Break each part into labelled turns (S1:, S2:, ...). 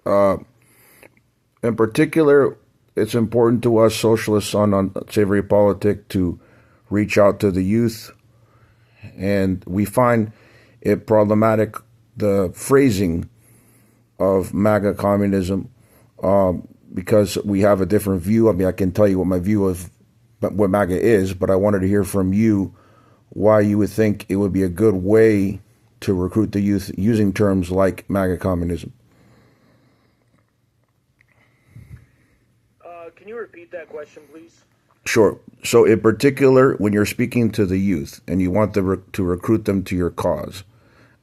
S1: In particular, it's important to us socialists on unsavory politic to reach out to the youth, and we find it problematic the phrasing of MAGA communism because we have a different view. I mean, I can tell you what my view of what MAGA is, but I wanted to hear from you why you would think it would be a good way to recruit the youth using terms like MAGA communism.
S2: Can you repeat that question, please?
S1: Sure. So, in particular, when you're speaking to the youth and you want to recruit them to your cause,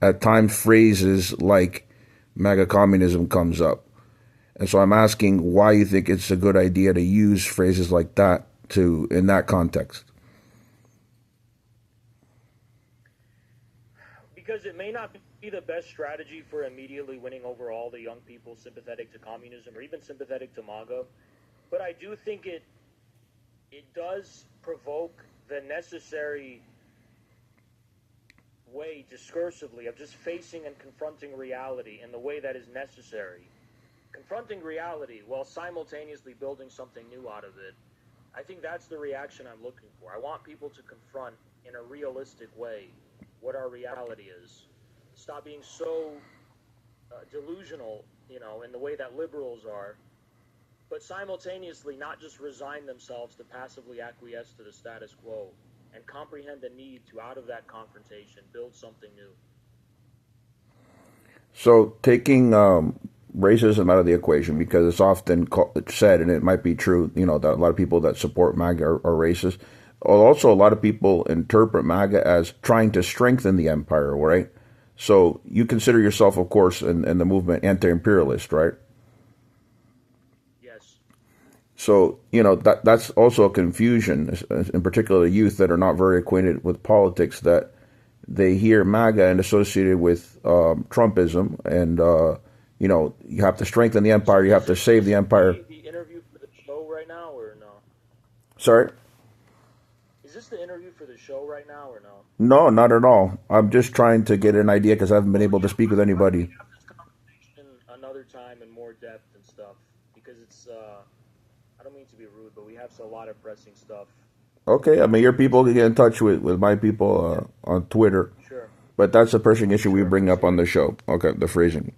S1: at times phrases like MAGA communism comes up. And so I'm asking why you think it's a good idea to use phrases like that to in that context.
S2: Because it may not be the best strategy for immediately winning over all the young people sympathetic to communism or even sympathetic to MAGA, but I do think it does provoke the necessary way discursively of just facing and confronting reality in the way that is necessary. Confronting reality while simultaneously building something new out of it. I think that's the reaction I'm looking for. I want people to confront in a realistic way what our reality is. Stop being so delusional, in the way that liberals are, but simultaneously not just resign themselves to passively acquiesce to the status quo and comprehend the need to, out of that confrontation, build something new.
S1: So taking racism out of the equation, because it's often said, and it might be true, that a lot of people that support MAGA are racist. Also, a lot of people interpret MAGA as trying to strengthen the empire, right? So you consider yourself, of course, in the movement anti-imperialist, right?
S2: Yes.
S1: So, that's also a confusion, in particular youth that are not very acquainted with politics, that they hear MAGA and associated with Trumpism, and, you have to strengthen the empire, you have to save the empire.
S2: The interview for the show right now, or no?
S1: Sorry?
S2: Is this the interview for the show right now, or no?
S1: No, not at all. I'm just trying to get an idea because I haven't been able to speak with
S2: We
S1: anybody.
S2: have this conversation another time in more depth and stuff, because it's, I don't mean to be rude, but we have a lot of pressing stuff.
S1: Okay, I mean, your people can get in touch with my people on Twitter,
S2: Sure.
S1: but that's a pressing issue we
S2: Sure.
S1: bring up on the show. Okay, the phrasing.